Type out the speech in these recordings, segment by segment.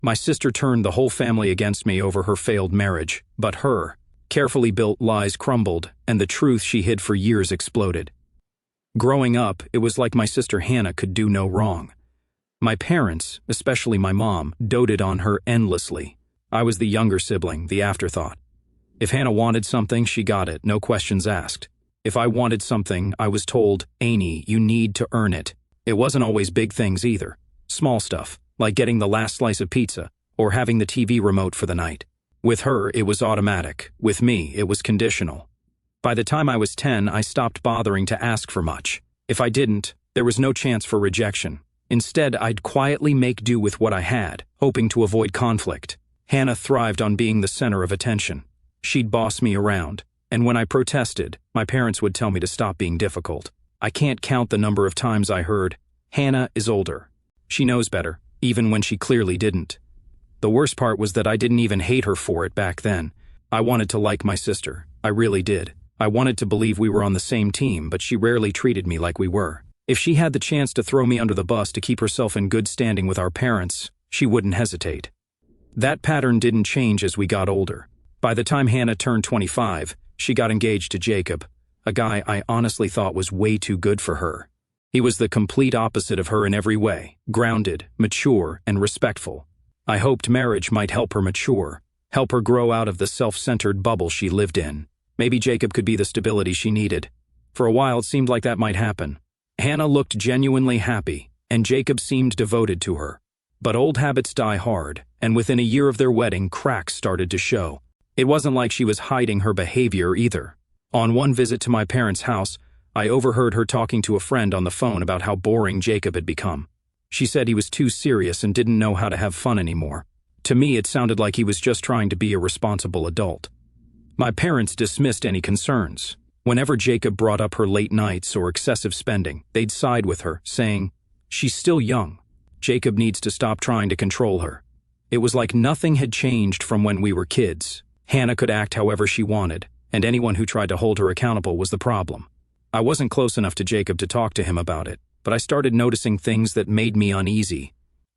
My sister turned the whole family against me over her failed marriage, but her carefully built lies crumbled, and the truth she hid for years exploded. Growing up, it was like my sister Hannah could do no wrong. My parents, especially my mom, doted on her endlessly. I was the younger sibling, the afterthought. If Hannah wanted something, she got it, no questions asked. If I wanted something, I was told, "Amy, you need to earn it." It wasn't always big things either. Small stuff, like getting the last slice of pizza, or having the TV remote for the night. With her, it was automatic. With me, it was conditional. By the time I was 10, I stopped bothering to ask for much. If I didn't, there was no chance for rejection. Instead, I'd quietly make do with what I had, hoping to avoid conflict. Hannah thrived on being the center of attention. She'd boss me around, and when I protested, my parents would tell me to stop being difficult. I can't count the number of times I heard, "Hannah is older. She knows better," even when she clearly didn't. The worst part was that I didn't even hate her for it back then. I wanted to like my sister. I really did. I wanted to believe we were on the same team, but she rarely treated me like we were. If she had the chance to throw me under the bus to keep herself in good standing with our parents, she wouldn't hesitate. That pattern didn't change as we got older. By the time Hannah turned 25, she got engaged to Jacob, a guy I honestly thought was way too good for her. He was the complete opposite of her in every way, grounded, mature, and respectful. I hoped marriage might help her mature, help her grow out of the self-centered bubble she lived in. Maybe Jacob could be the stability she needed. For a while, it seemed like that might happen. Hannah looked genuinely happy, and Jacob seemed devoted to her. But old habits die hard, and within a year of their wedding, cracks started to show. It wasn't like she was hiding her behavior either. On one visit to my parents' house, I overheard her talking to a friend on the phone about how boring Jacob had become. She said he was too serious and didn't know how to have fun anymore. To me, it sounded like he was just trying to be a responsible adult. My parents dismissed any concerns. Whenever Jacob brought up her late nights or excessive spending, they'd side with her, saying, "She's still young. Jacob needs to stop trying to control her." It was like nothing had changed from when we were kids. Hannah could act however she wanted, and anyone who tried to hold her accountable was the problem. I wasn't close enough to Jacob to talk to him about it, but I started noticing things that made me uneasy.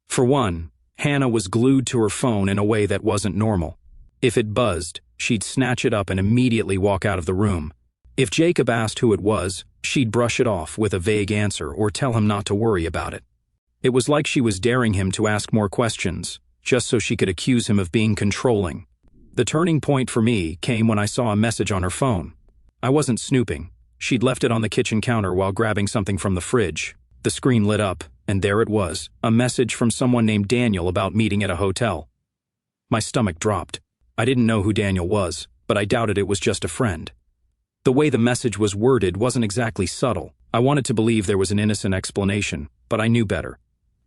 For one, Hannah was glued to her phone in a way that wasn't normal. If it buzzed, she'd snatch it up and immediately walk out of the room. If Jacob asked who it was, she'd brush it off with a vague answer or tell him not to worry about it. It was like she was daring him to ask more questions, just so she could accuse him of being controlling. The turning point for me came when I saw a message on her phone. I wasn't snooping. She'd left it on the kitchen counter while grabbing something from the fridge. The screen lit up, and there it was, a message from someone named Daniel about meeting at a hotel. My stomach dropped. I didn't know who Daniel was, but I doubted it was just a friend. The way the message was worded wasn't exactly subtle. I wanted to believe there was an innocent explanation, but I knew better.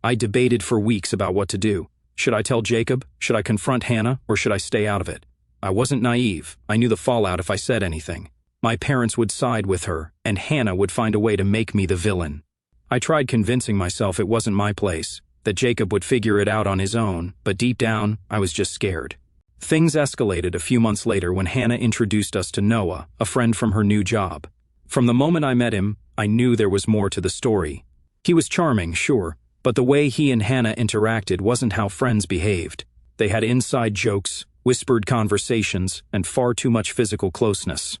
I debated for weeks about what to do. Should I tell Jacob? Should I confront Hannah? Or should I stay out of it? I wasn't naive. I knew the fallout if I said anything. My parents would side with her, and Hannah would find a way to make me the villain. I tried convincing myself it wasn't my place, that Jacob would figure it out on his own, but deep down, I was just scared. Things escalated a few months later when Hannah introduced us to Noah, a friend from her new job. From the moment I met him, I knew there was more to the story. He was charming, sure, but the way he and Hannah interacted wasn't how friends behaved. They had inside jokes, whispered conversations, and far too much physical closeness.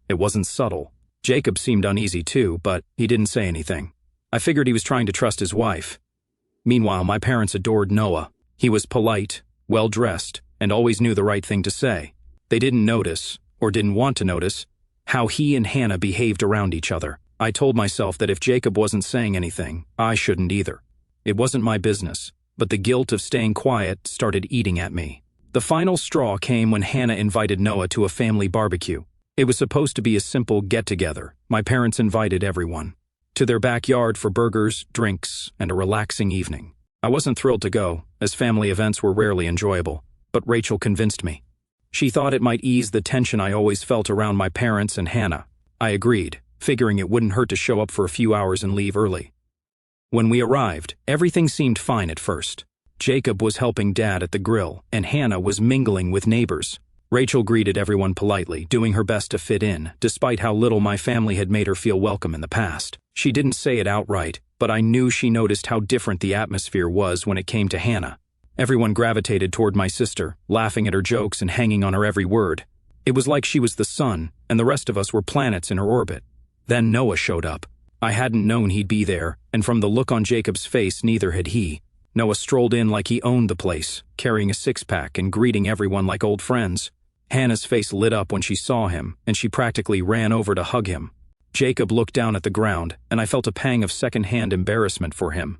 It wasn't subtle. Jacob seemed uneasy too, but he didn't say anything. I figured he was trying to trust his wife. Meanwhile, my parents adored Noah. He was polite, well-dressed, and always knew the right thing to say. They didn't notice, or didn't want to notice, how he and Hannah behaved around each other. I told myself that if Jacob wasn't saying anything, I shouldn't either. It wasn't my business, but the guilt of staying quiet started eating at me. The final straw came when Hannah invited Noah to a family barbecue. It was supposed to be a simple get-together. My parents invited everyone to their backyard for burgers, drinks, and a relaxing evening. I wasn't thrilled to go, as family events were rarely enjoyable, but Rachel convinced me. She thought it might ease the tension I always felt around my parents and Hannah. I agreed, figuring it wouldn't hurt to show up for a few hours and leave early. When we arrived, everything seemed fine at first. Jacob was helping Dad at the grill, and Hannah was mingling with neighbors. Rachel greeted everyone politely, doing her best to fit in, despite how little my family had made her feel welcome in the past. She didn't say it outright, but I knew she noticed how different the atmosphere was when it came to Hannah. Everyone gravitated toward my sister, laughing at her jokes and hanging on her every word. It was like she was the sun, and the rest of us were planets in her orbit. Then Noah showed up. I hadn't known he'd be there, and from the look on Jacob's face, neither had he. Noah strolled in like he owned the place, carrying a six-pack and greeting everyone like old friends. Hannah's face lit up when she saw him, and she practically ran over to hug him. Jacob looked down at the ground, and I felt a pang of second-hand embarrassment for him.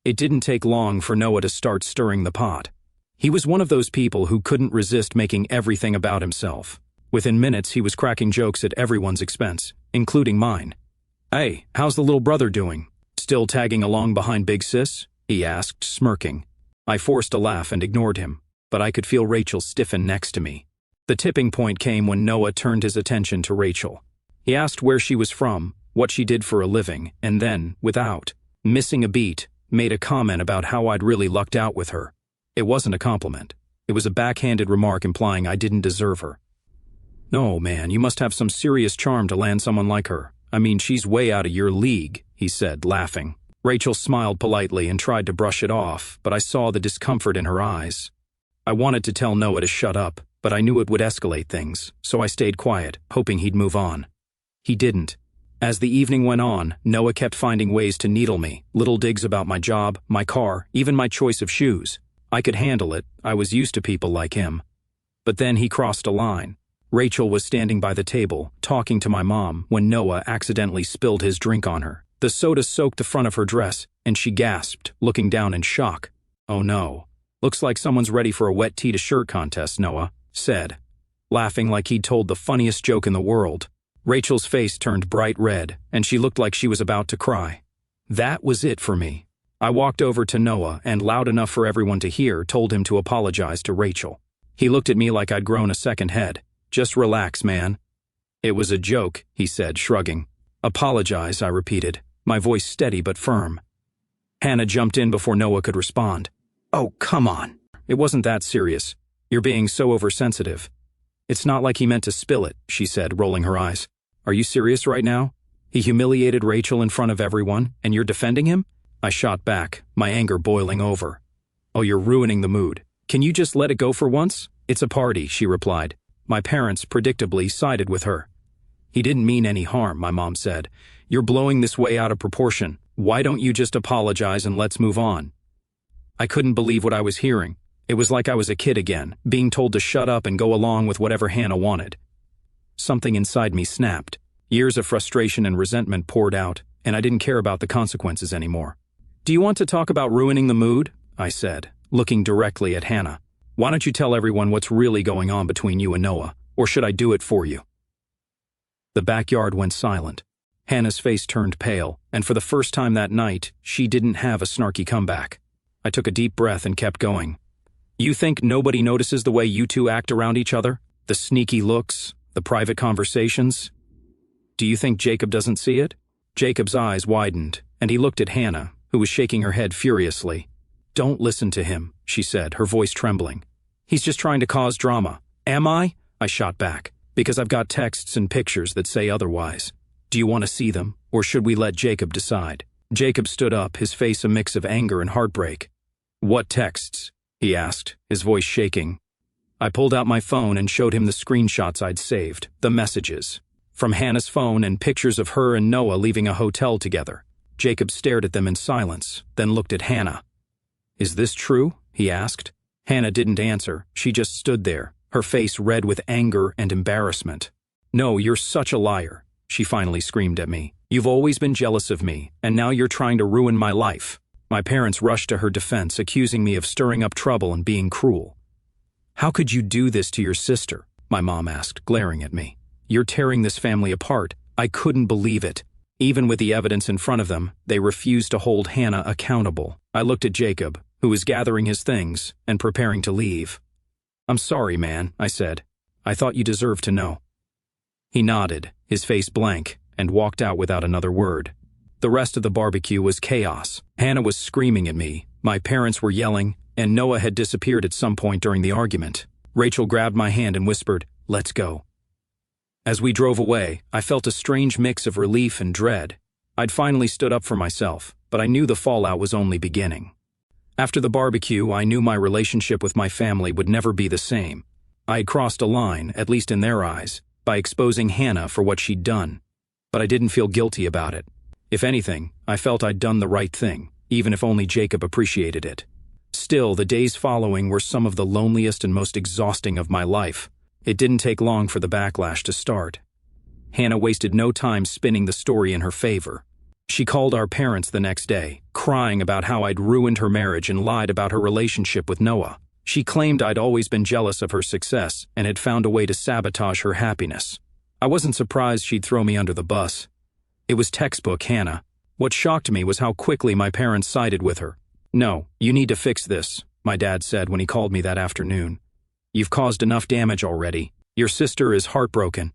It didn't take long for Noah to start stirring the pot. He was one of those people who couldn't resist making everything about himself. Within minutes, he was cracking jokes at everyone's expense, including mine. "Hey, how's the little brother doing? Still tagging along behind Big Sis?" he asked, smirking. I forced a laugh and ignored him, but I could feel Rachel stiffen next to me. The tipping point came when Noah turned his attention to Rachel. He asked where she was from, what she did for a living, and then, without missing a beat, made a comment about how I'd really lucked out with her. It wasn't a compliment. It was a backhanded remark implying I didn't deserve her. "No, man, you must have some serious charm to land someone like her. I mean, she's way out of your league," he said, laughing. Rachel smiled politely and tried to brush it off, but I saw the discomfort in her eyes. I wanted to tell Noah to shut up, but I knew it would escalate things, so I stayed quiet, hoping he'd move on. He didn't. As the evening went on, Noah kept finding ways to needle me, little digs about my job, my car, even my choice of shoes. I could handle it. I was used to people like him. But then he crossed a line. Rachel was standing by the table, talking to my mom, when Noah accidentally spilled his drink on her. The soda soaked the front of her dress, and she gasped, looking down in shock. "Oh no. Looks like someone's ready for a wet tea-to-shirt contest," Noah said, laughing like he'd told the funniest joke in the world. Rachel's face turned bright red, and she looked like she was about to cry. That was it for me. I walked over to Noah and, loud enough for everyone to hear, told him to apologize to Rachel. He looked at me like I'd grown a second head. "Just relax, man." "It was a joke," he said, shrugging. "Apologize," I repeated, my voice steady but firm. Hannah jumped in before Noah could respond. "Oh, come on. It wasn't that serious. You're being so oversensitive." "It's not like he meant to spill it," she said, rolling her eyes. "Are you serious right now? He humiliated Rachel in front of everyone, and you're defending him?" I shot back, my anger boiling over. "Oh, you're ruining the mood. Can you just let it go for once? It's a party," she replied. My parents, predictably, sided with her. "He didn't mean any harm," my mom said. "You're blowing this way out of proportion. Why don't you just apologize and let's move on?" I couldn't believe what I was hearing. It was like I was a kid again, being told to shut up and go along with whatever Hannah wanted. Something inside me snapped. Years of frustration and resentment poured out, and I didn't care about the consequences anymore. "Do you want to talk about ruining the mood?" I said, looking directly at Hannah. "Why don't you tell everyone what's really going on between you and Noah, or should I do it for you?" The backyard went silent. Hannah's face turned pale, and for the first time that night, she didn't have a snarky comeback. I took a deep breath and kept going. "You think nobody notices the way you two act around each other? The sneaky looks, the private conversations? Do you think Jacob doesn't see it?" Jacob's eyes widened, and he looked at Hannah, who was shaking her head furiously. "Don't listen to him," she said, her voice trembling. "He's just trying to cause drama." "Am I?" I shot back, "because I've got texts and pictures that say otherwise. Do you want to see them, or should we let Jacob decide?" Jacob stood up, his face a mix of anger and heartbreak. "What texts?" he asked, his voice shaking. I pulled out my phone and showed him the screenshots I'd saved, the messages. From Hannah's phone and pictures of her and Noah leaving a hotel together. Jacob stared at them in silence, then looked at Hannah. "Is this true?" he asked. Hannah didn't answer. She just stood there, her face red with anger and embarrassment. "No, you're such a liar," she finally screamed at me. "You've always been jealous of me, and now you're trying to ruin my life." My parents rushed to her defense, accusing me of stirring up trouble and being cruel. "How could you do this to your sister?" my mom asked, glaring at me. "You're tearing this family apart." I couldn't believe it. Even with the evidence in front of them, they refused to hold Hannah accountable. I looked at Jacob, who was gathering his things and preparing to leave. "I'm sorry, man," I said. "I thought you deserved to know." He nodded, his face blank, and walked out without another word. The rest of the barbecue was chaos. Hannah was screaming at me, my parents were yelling, and Noah had disappeared at some point during the argument. Rachel grabbed my hand and whispered, "Let's go." As we drove away, I felt a strange mix of relief and dread. I'd finally stood up for myself, but I knew the fallout was only beginning. After the barbecue, I knew my relationship with my family would never be the same. I had crossed a line, at least in their eyes, by exposing Hannah for what she'd done. But I didn't feel guilty about it. If anything, I felt I'd done the right thing, even if only Jacob appreciated it. Still, the days following were some of the loneliest and most exhausting of my life. It didn't take long for the backlash to start. Hannah wasted no time spinning the story in her favor. She called our parents the next day, crying about how I'd ruined her marriage and lied about her relationship with Noah. She claimed I'd always been jealous of her success and had found a way to sabotage her happiness. I wasn't surprised she'd throw me under the bus. It was textbook Hannah. What shocked me was how quickly my parents sided with her. "No, you need to fix this," my dad said when he called me that afternoon. "You've caused enough damage already. Your sister is heartbroken."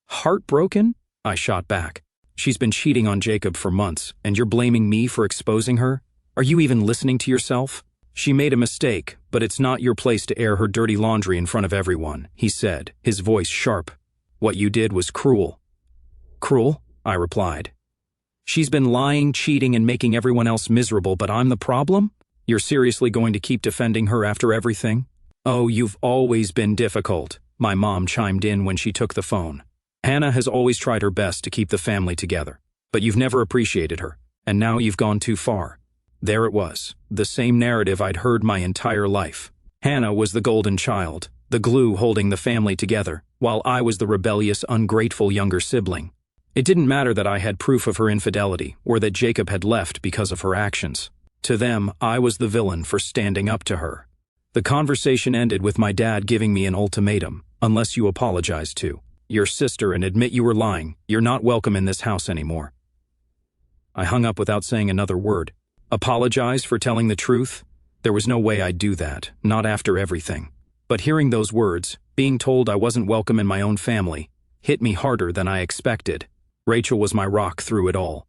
"Heartbroken?" I shot back. "She's been cheating on Jacob for months, and you're blaming me for exposing her? Are you even listening to yourself?" "She made a mistake, but it's not your place to air her dirty laundry in front of everyone," he said, his voice sharp. "What you did was cruel." "Cruel?" I replied. "She's been lying, cheating, and making everyone else miserable, but I'm the problem? You're seriously going to keep defending her after everything?" "Oh, you've always been difficult," my mom chimed in when she took the phone. "Hannah has always tried her best to keep the family together, but you've never appreciated her, and now you've gone too far." There it was, the same narrative I'd heard my entire life. Hannah was the golden child, the glue holding the family together, while I was the rebellious, ungrateful younger sibling. It didn't matter that I had proof of her infidelity or that Jacob had left because of her actions. To them, I was the villain for standing up to her. The conversation ended with my dad giving me an ultimatum: "Unless you apologize to your sister and admit you were lying, you're not welcome in this house anymore." I hung up without saying another word. Apologize for telling the truth? There was no way I'd do that, not after everything. But hearing those words, being told I wasn't welcome in my own family, hit me harder than I expected. Rachel was my rock through it all.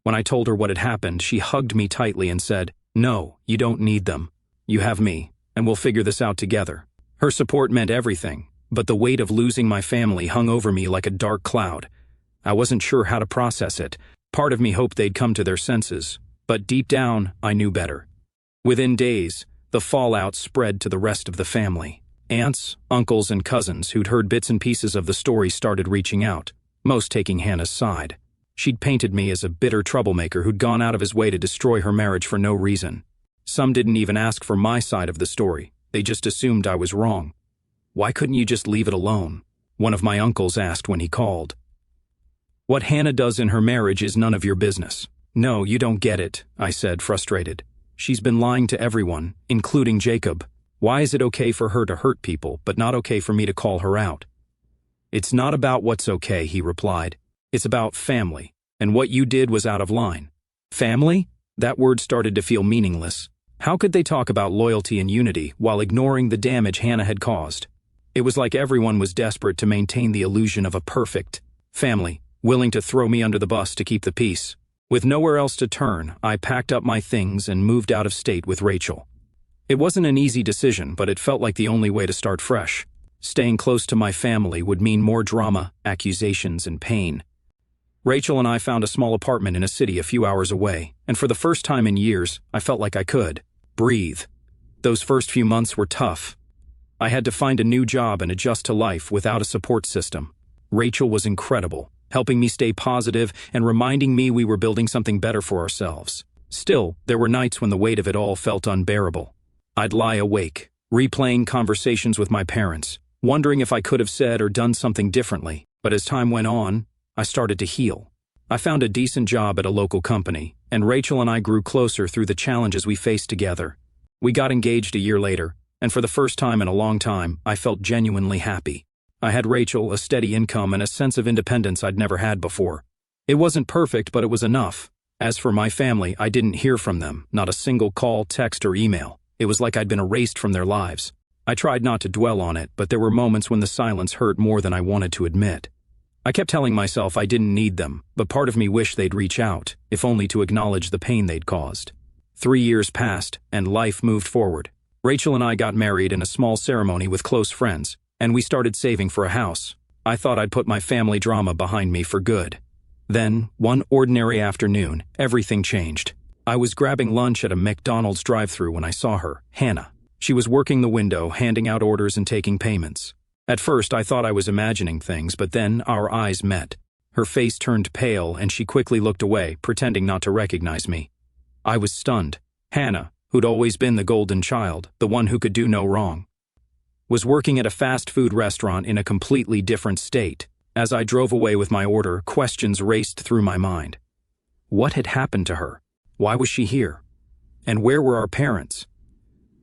When I told her what had happened, she hugged me tightly and said, "No, you don't need them. You have me, and we'll figure this out together." Her support meant everything, but the weight of losing my family hung over me like a dark cloud. I wasn't sure how to process it. Part of me hoped they'd come to their senses, but deep down, I knew better. Within days, the fallout spread to the rest of the family. Aunts, uncles, and cousins who'd heard bits and pieces of the story started reaching out, most taking Hannah's side. She'd painted me as a bitter troublemaker who'd gone out of his way to destroy her marriage for no reason. Some didn't even ask for my side of the story. They just assumed I was wrong. "Why couldn't you just leave it alone?" one of my uncles asked when he called. "What Hannah does in her marriage is none of your business." "No, you don't get it," I said, frustrated. "She's been lying to everyone, including Jacob. Why is it okay for her to hurt people, but not okay for me to call her out?" "It's not about what's okay," he replied. "It's about family, and what you did was out of line." Family? That word started to feel meaningless. How could they talk about loyalty and unity while ignoring the damage Hannah had caused? It was like everyone was desperate to maintain the illusion of a perfect family, willing to throw me under the bus to keep the peace. With nowhere else to turn, I packed up my things and moved out of state with Rachel. It wasn't an easy decision, but it felt like the only way to start fresh. Staying close to my family would mean more drama, accusations, and pain. Rachel and I found a small apartment in a city a few hours away, and for the first time in years, I felt like I could breathe. Those first few months were tough. I had to find a new job and adjust to life without a support system. Rachel was incredible, helping me stay positive and reminding me we were building something better for ourselves. Still, there were nights when the weight of it all felt unbearable. I'd lie awake, replaying conversations with my parents, wondering if I could have said or done something differently. But as time went on, I started to heal. I found a decent job at a local company, and Rachel and I grew closer through the challenges we faced together. We got engaged a year later, and for the first time in a long time, I felt genuinely happy. I had Rachel, a steady income, and a sense of independence I'd never had before. It wasn't perfect, but it was enough. As for my family, I didn't hear from them, not a single call, text, or email. It was like I'd been erased from their lives. I tried not to dwell on it, but there were moments when the silence hurt more than I wanted to admit. I kept telling myself I didn't need them, but part of me wished they'd reach out, if only to acknowledge the pain they'd caused. 3 years passed, and life moved forward. Rachel and I got married in a small ceremony with close friends, and we started saving for a house. I thought I'd put my family drama behind me for good. Then, one ordinary afternoon, everything changed. I was grabbing lunch at a McDonald's drive-thru when I saw her, Hannah. She was working the window, handing out orders and taking payments. At first, I thought I was imagining things, but then our eyes met. Her face turned pale, and she quickly looked away, pretending not to recognize me. I was stunned. Hannah, who'd always been the golden child, the one who could do no wrong, was working at a fast food restaurant in a completely different state. As I drove away with my order, questions raced through my mind. What had happened to her? Why was she here? And where were our parents?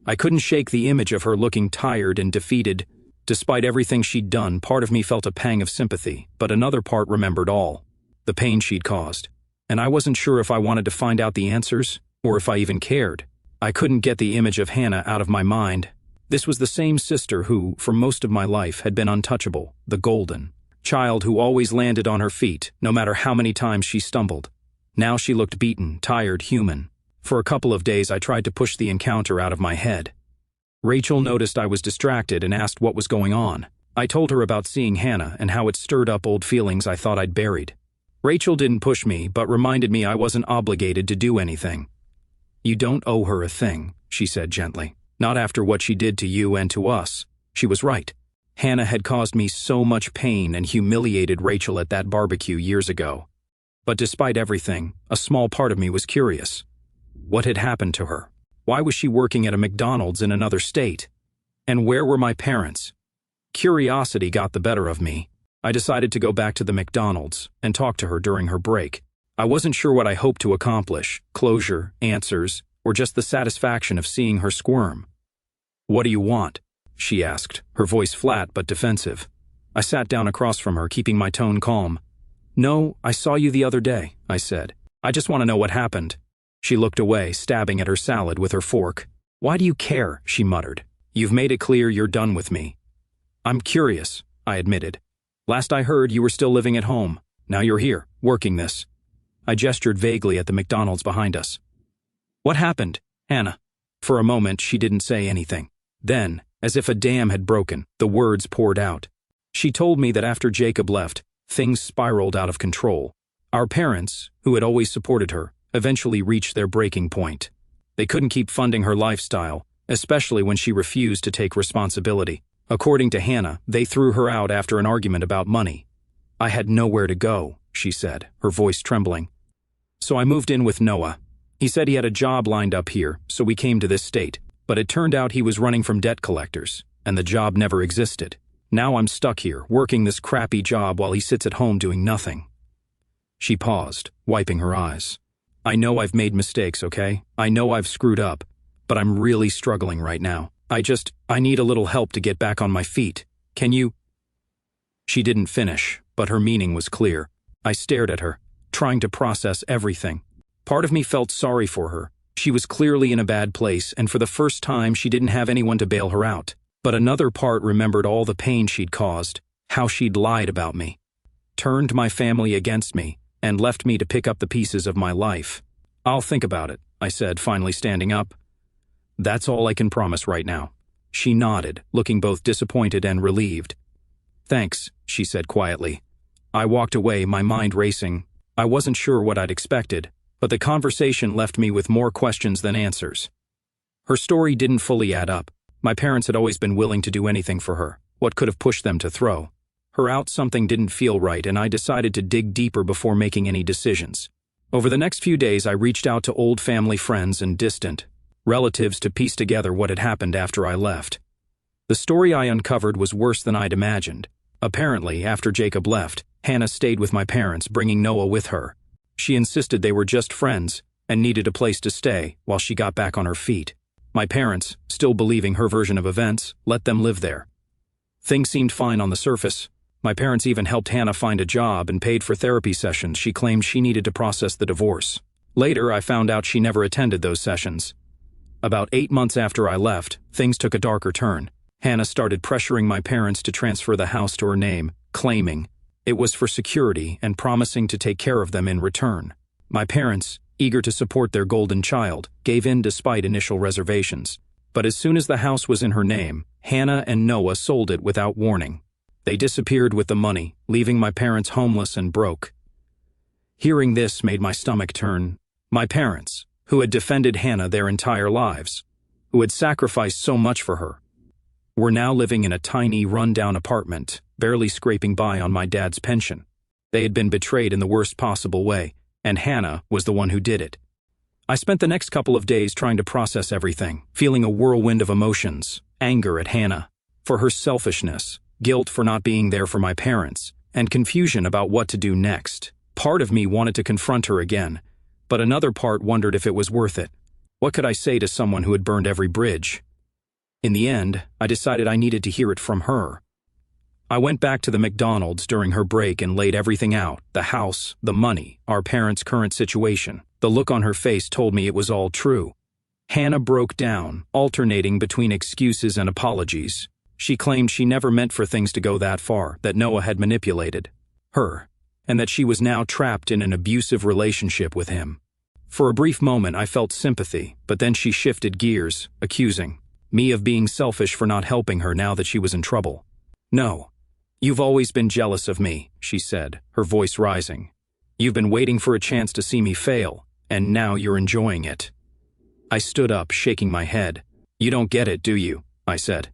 I couldn't shake the image of her looking tired and defeated. Despite everything she'd done, part of me felt a pang of sympathy, but another part remembered all the pain she'd caused. And I wasn't sure if I wanted to find out the answers, or if I even cared. I couldn't get the image of Hannah out of my mind. This was the same sister who, for most of my life, had been untouchable, the golden child who always landed on her feet, no matter how many times she stumbled. Now she looked beaten, tired, human. For a couple of days I tried to push the encounter out of my head. Rachel noticed I was distracted and asked what was going on. I told her about seeing Hannah and how it stirred up old feelings I thought I'd buried. Rachel didn't push me, but reminded me I wasn't obligated to do anything. You don't owe her a thing, she said gently. Not after what she did to you and to us. She was right. Hannah had caused me so much pain and humiliated Rachel at that barbecue years ago. But despite everything, a small part of me was curious. What had happened to her? Why was she working at a McDonald's in another state? And where were my parents? Curiosity got the better of me. I decided to go back to the McDonald's and talk to her during her break. I wasn't sure what I hoped to accomplish, closure, answers, or just the satisfaction of seeing her squirm. What do you want? She asked, her voice flat but defensive. I sat down across from her, keeping my tone calm. No, I saw you the other day, I said. I just want to know what happened. She looked away, stabbing at her salad with her fork. Why do you care? She muttered. You've made it clear you're done with me. I'm curious, I admitted. Last I heard, you were still living at home. Now you're here, working this. I gestured vaguely at the McDonald's behind us. What happened, Hannah? For a moment, she didn't say anything. Then, as if a dam had broken, the words poured out. She told me that after Jacob left, things spiraled out of control. Our parents, who had always supported her, eventually reached their breaking point. They couldn't keep funding her lifestyle, especially when she refused to take responsibility. According to Hannah, they threw her out after an argument about money. I had nowhere to go, she said, her voice trembling. So I moved in with Noah. He said he had a job lined up here, so we came to this state. But it turned out he was running from debt collectors, and the job never existed. Now I'm stuck here, working this crappy job while he sits at home doing nothing. She paused, wiping her eyes. I know I've made mistakes, okay? I know I've screwed up, but I'm really struggling right now. I need a little help to get back on my feet. Can you? She didn't finish, but her meaning was clear. I stared at her, trying to process everything. Part of me felt sorry for her. She was clearly in a bad place, and for the first time she didn't have anyone to bail her out. But another part remembered all the pain she'd caused, how she'd lied about me, turned my family against me, and left me to pick up the pieces of my life. I'll think about it, I said, finally standing up. That's all I can promise right now. She nodded, looking both disappointed and relieved. Thanks, she said quietly. I walked away, my mind racing. I wasn't sure what I'd expected, but the conversation left me with more questions than answers. Her story didn't fully add up. My parents had always been willing to do anything for her. What could have pushed them to throw her out? Something didn't feel right, and I decided to dig deeper before making any decisions. Over the next few days, I reached out to old family friends and distant relatives to piece together what had happened after I left. The story I uncovered was worse than I'd imagined. Apparently, after Jacob left, Hannah stayed with my parents, bringing Noah with her. She insisted they were just friends and needed a place to stay while she got back on her feet. My parents, still believing her version of events, let them live there. Things seemed fine on the surface. My parents even helped Hannah find a job and paid for therapy sessions she claimed she needed to process the divorce. Later, I found out she never attended those sessions. About 8 months after I left, things took a darker turn. Hannah started pressuring my parents to transfer the house to her name, claiming it was for security and promising to take care of them in return. My parents, eager to support their golden child, gave in despite initial reservations. But as soon as the house was in her name, Hannah and Noah sold it without warning. They disappeared with the money, leaving my parents homeless and broke. Hearing this made my stomach turn. My parents, who had defended Hannah their entire lives, who had sacrificed so much for her, were now living in a tiny, run-down apartment, barely scraping by on my dad's pension. They had been betrayed in the worst possible way, and Hannah was the one who did it. I spent the next couple of days trying to process everything, feeling a whirlwind of emotions, anger at Hannah for her selfishness, guilt for not being there for my parents, and confusion about what to do next. Part of me wanted to confront her again, but another part wondered if it was worth it. What could I say to someone who had burned every bridge? In the end, I decided I needed to hear it from her. I went back to the McDonald's during her break and laid everything out: the house, the money, our parents' current situation. The look on her face told me it was all true. Hannah broke down, alternating between excuses and apologies. She claimed she never meant for things to go that far, that Noah had manipulated her, and that she was now trapped in an abusive relationship with him. For a brief moment I felt sympathy, but then she shifted gears, accusing me of being selfish for not helping her now that she was in trouble. "No. You've always been jealous of me," she said, her voice rising. "You've been waiting for a chance to see me fail, and now you're enjoying it." I stood up, shaking my head. "You don't get it, do you?" I said.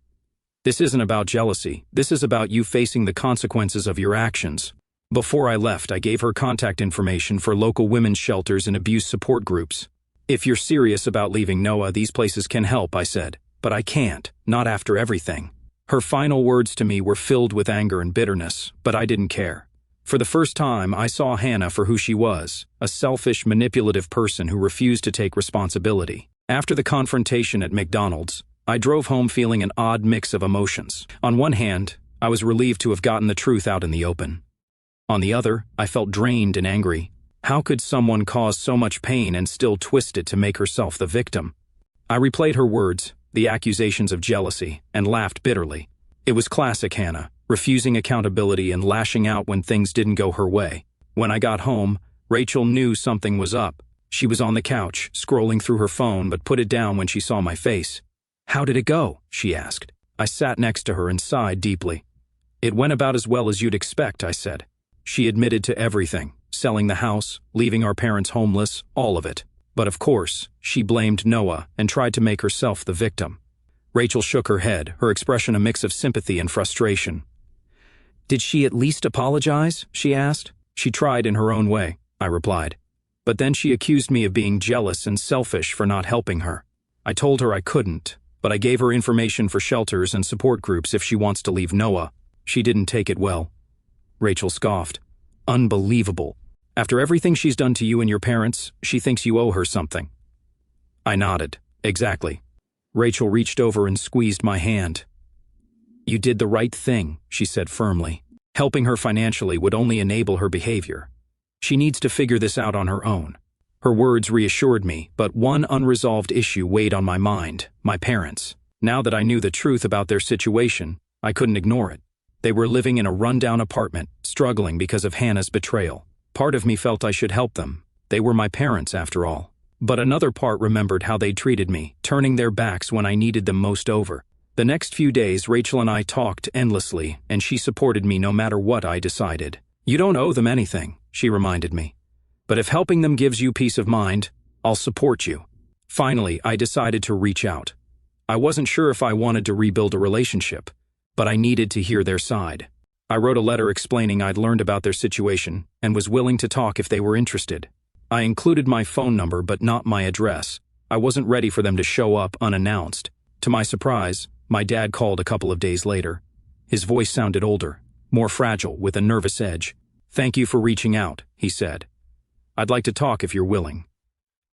"This isn't about jealousy. This is about you facing the consequences of your actions." Before I left, I gave her contact information for local women's shelters and abuse support groups. "If you're serious about leaving Noah, these places can help," I said. "But I can't, not after everything." Her final words to me were filled with anger and bitterness, but I didn't care. For the first time, I saw Hannah for who she was, a selfish, manipulative person who refused to take responsibility. After the confrontation at McDonald's, I drove home feeling an odd mix of emotions. On one hand, I was relieved to have gotten the truth out in the open. On the other, I felt drained and angry. How could someone cause so much pain and still twist it to make herself the victim? I replayed her words, the accusations of jealousy, and laughed bitterly. It was classic Hannah, refusing accountability and lashing out when things didn't go her way. When I got home, Rachel knew something was up. She was on the couch, scrolling through her phone, but put it down when she saw my face. "How did it go?" she asked. I sat next to her and sighed deeply. "It went about as well as you'd expect," I said. She admitted to everything, selling the house, leaving our parents homeless, all of it. But of course, she blamed Noah and tried to make herself the victim. Rachel shook her head, her expression a mix of sympathy and frustration. "Did she at least apologize?" she asked. "She tried in her own way," I replied. But then she accused me of being jealous and selfish for not helping her. I told her I couldn't, but I gave her information for shelters and support groups if she wants to leave Noah. She didn't take it well. Rachel scoffed. "Unbelievable. After everything she's done to you and your parents, she thinks you owe her something." I nodded. "Exactly." Rachel reached over and squeezed my hand. "You did the right thing," she said firmly. "Helping her financially would only enable her behavior. She needs to figure this out on her own." Her words reassured me, but one unresolved issue weighed on my mind: my parents. Now that I knew the truth about their situation, I couldn't ignore it. They were living in a rundown apartment, struggling because of Hannah's betrayal. Part of me felt I should help them. They were my parents, after all. But another part remembered how they treated me, turning their backs when I needed them most over. The next few days, Rachel and I talked endlessly, and she supported me no matter what I decided. "You don't owe them anything," she reminded me. "But if helping them gives you peace of mind, I'll support you." Finally, I decided to reach out. I wasn't sure if I wanted to rebuild a relationship, but I needed to hear their side. I wrote a letter explaining I'd learned about their situation and was willing to talk if they were interested. I included my phone number but not my address. I wasn't ready for them to show up unannounced. To my surprise, my dad called a couple of days later. His voice sounded older, more fragile, with a nervous edge. "Thank you for reaching out," he said. "I'd like to talk if you're willing."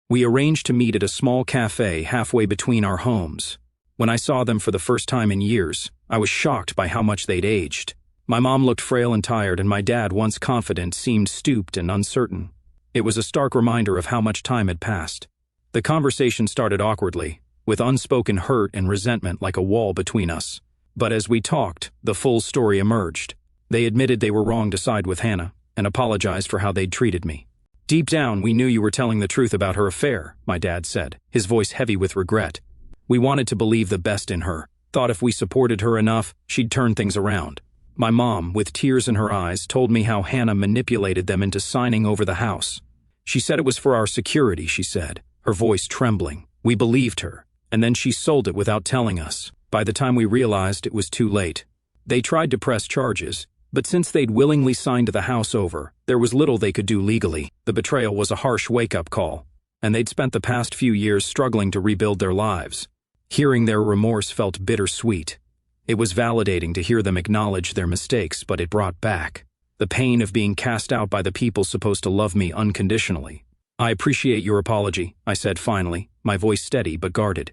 We arranged to meet at a small cafe halfway between our homes. When I saw them for the first time in years, I was shocked by how much they'd aged. My mom looked frail and tired, and my dad, once confident, seemed stooped and uncertain. It was a stark reminder of how much time had passed. The conversation started awkwardly, with unspoken hurt and resentment like a wall between us. But as we talked, the full story emerged. They admitted they were wrong to side with Hannah, and apologized for how they'd treated me. "Deep down, we knew you were telling the truth about her affair," my dad said, his voice heavy with regret. "We wanted to believe the best in her, thought if we supported her enough, she'd turn things around." My mom, with tears in her eyes, told me how Hannah manipulated them into signing over the house. "She said it was for our security," she said, her voice trembling. We believed her, and then she sold it without telling us. By the time we realized, it was too late. They tried to press charges, but since they'd willingly signed the house over, there was little they could do legally. The betrayal was a harsh wake-up call, and they'd spent the past few years struggling to rebuild their lives. Hearing their remorse felt bittersweet. It was validating to hear them acknowledge their mistakes, but it brought back the pain of being cast out by the people supposed to love me unconditionally. "I appreciate your apology," I said finally, my voice steady but guarded.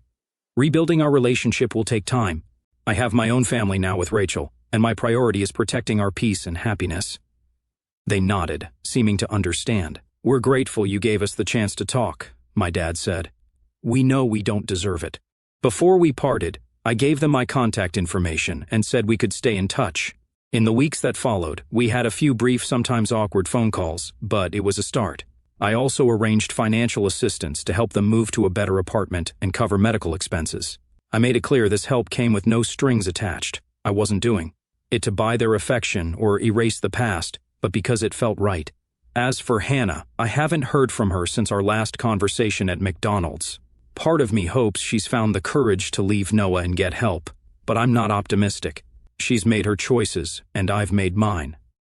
"Rebuilding our relationship will take time. I have my own family now with Rachel, and my priority is protecting our peace and happiness." They nodded, seeming to understand. "We're grateful you gave us the chance to talk," my dad said. "We know we don't deserve it." Before we parted, I gave them my contact information and said we could stay in touch. In the weeks that followed, we had a few brief, sometimes awkward phone calls, but it was a start. I also arranged financial assistance to help them move to a better apartment and cover medical expenses. I made it clear this help came with no strings attached. I wasn't doing it to buy their affection or erase the past, but because it felt right. As for Hannah, I haven't heard from her since our last conversation at McDonald's. Part of me hopes she's found the courage to leave Noah and get help, but I'm not optimistic. She's made her choices, and I've made mine.